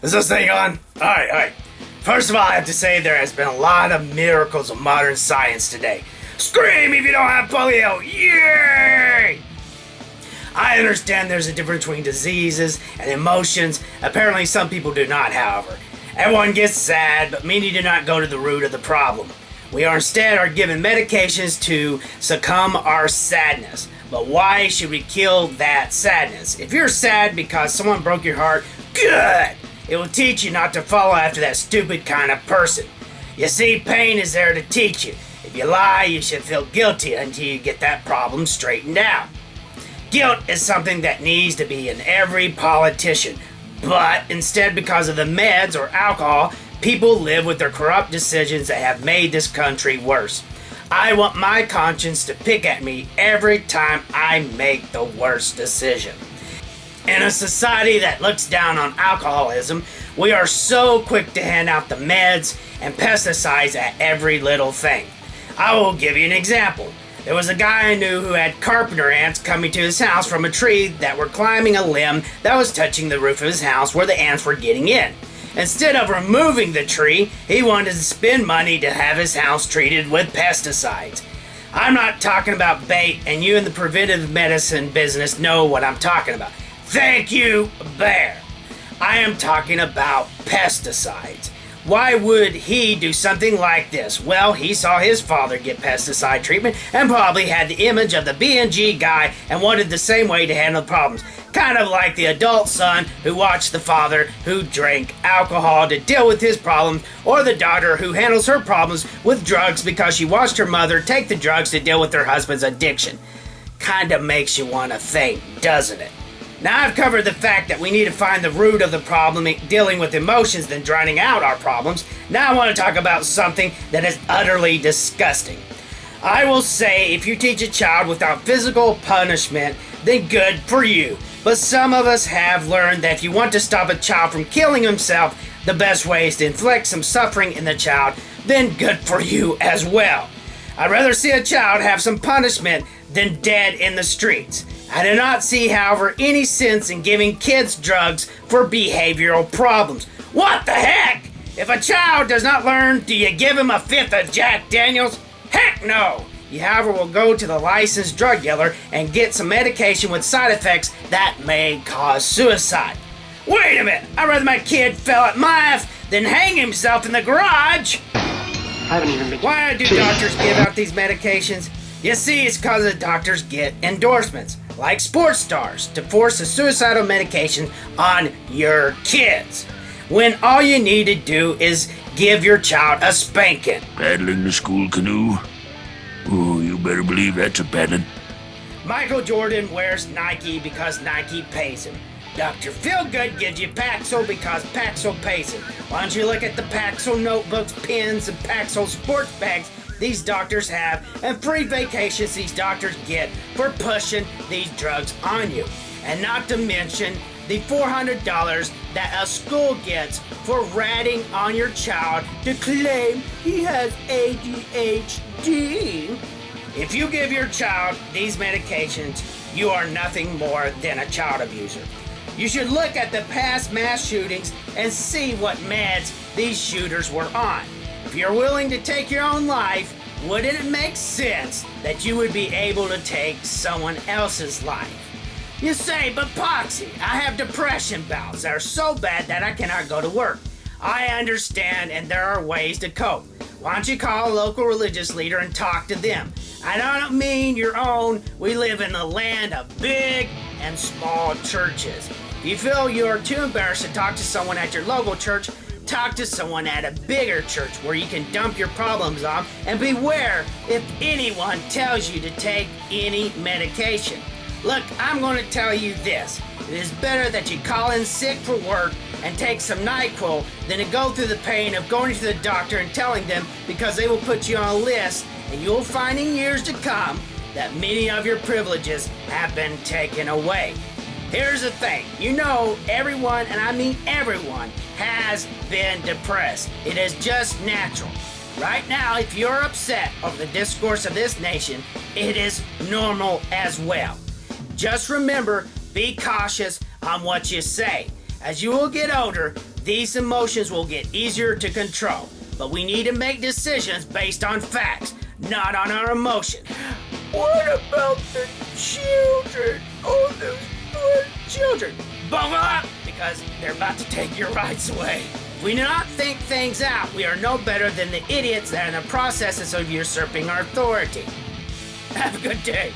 Is this thing on? Alright. First of all, I have to say there has been a lot of miracles of modern science today. Scream if you don't have polio! Yay! I understand there's a difference between diseases and emotions. Apparently some people do not, however. Everyone gets sad, but many do not go to the root of the problem. We are instead given medications to succumb our sadness. But why should we kill that sadness? If you're sad because someone broke your heart, good! It will teach you not to follow after that stupid kind of person. You see, pain is there to teach you. If you lie, you should feel guilty until you get that problem straightened out. Guilt is something that needs to be in every politician. But instead, because of the meds or alcohol, people live with their corrupt decisions that have made this country worse. I want my conscience to pick at me every time I make the worst decision. In a society that looks down on alcoholism, we are so quick to hand out the meds and pesticides at every little thing. I will give you an example. There was a guy I knew who had carpenter ants coming to his house from a tree that were climbing a limb that was touching the roof of his house where the ants were getting in. Instead of removing the tree, he wanted to spend money to have his house treated with pesticides. I'm not talking about bait, and you in the preventive medicine business know what I'm talking about. Thank you, Bear. I am talking about pesticides. Why would he do something like this? Well, he saw his father get pesticide treatment and probably had the image of the B&G guy and wanted the same way to handle problems. Kind of like the adult son who watched the father who drank alcohol to deal with his problems, or the daughter who handles her problems with drugs because she watched her mother take the drugs to deal with her husband's addiction. Kinda makes you want to think, doesn't it? Now I've covered the fact that we need to find the root of the problem dealing with emotions than drowning out our problems. Now I want to talk about something that is utterly disgusting. I will say if you teach a child without physical punishment, then good for you. But some of us have learned that if you want to stop a child from killing himself, the best way is to inflict some suffering in the child, then good for you as well. I'd rather see a child have some punishment than dead in the streets. I do not see, however, any sense in giving kids drugs for behavioral problems. What the heck? If a child does not learn, do you give him a fifth of Jack Daniels? Heck no! You, however, will go to the licensed drug dealer and get some medication with side effects that may cause suicide. Wait a minute! I'd rather my kid fell at my F than hang himself in the garage! I haven't even been... Why do doctors give out these medications? You see, it's because the doctors get endorsements, like sports stars, to force a suicidal medication on your kids. When all you need to do is give your child a spanking. Paddling the school canoe? Oh, you better believe that's a paddling. Michael Jordan wears Nike because Nike pays him. Dr. Feelgood gives you Paxil because Paxil pays him. Why don't you look at the Paxil notebooks, pens, and Paxil sports bags these doctors have, and free vacations these doctors get for pushing these drugs on you. And not to mention the $400 that a school gets for ratting on your child to claim he has ADHD. If you give your child these medications, you are nothing more than a child abuser. You should look at the past mass shootings and see what meds these shooters were on. If you're willing to take your own life, wouldn't it make sense that you would be able to take someone else's life? You say, but Poxy, I have depression bouts that are so bad that I cannot go to work. I understand, and there are ways to cope. Why don't you call a local religious leader and talk to them? I don't mean your own. We live in the land of big and small churches. If you feel you're too embarrassed to talk to someone at your local church, talk to someone at a bigger church where you can dump your problems off, and beware if anyone tells you to take any medication. Look, I'm going to tell you this. It is better that you call in sick for work and take some NyQuil than to go through the pain of going to the doctor and telling them, because they will put you on a list, and you will find in years to come that many of your privileges have been taken away. Here's the thing, you know everyone, and I mean everyone, has been depressed. It is just natural. Right now, if you're upset over the discourse of this nation, it is normal as well. Just remember, be cautious on what you say. As you will get older, These emotions will get easier to control, but we need to make decisions based on facts, not on our emotions. What about the children? Oh, those poor children. Buckle up, because they're about to take your rights away. If we do not think things out, we are no better than the idiots that are in the process of usurping our authority. Have a good day.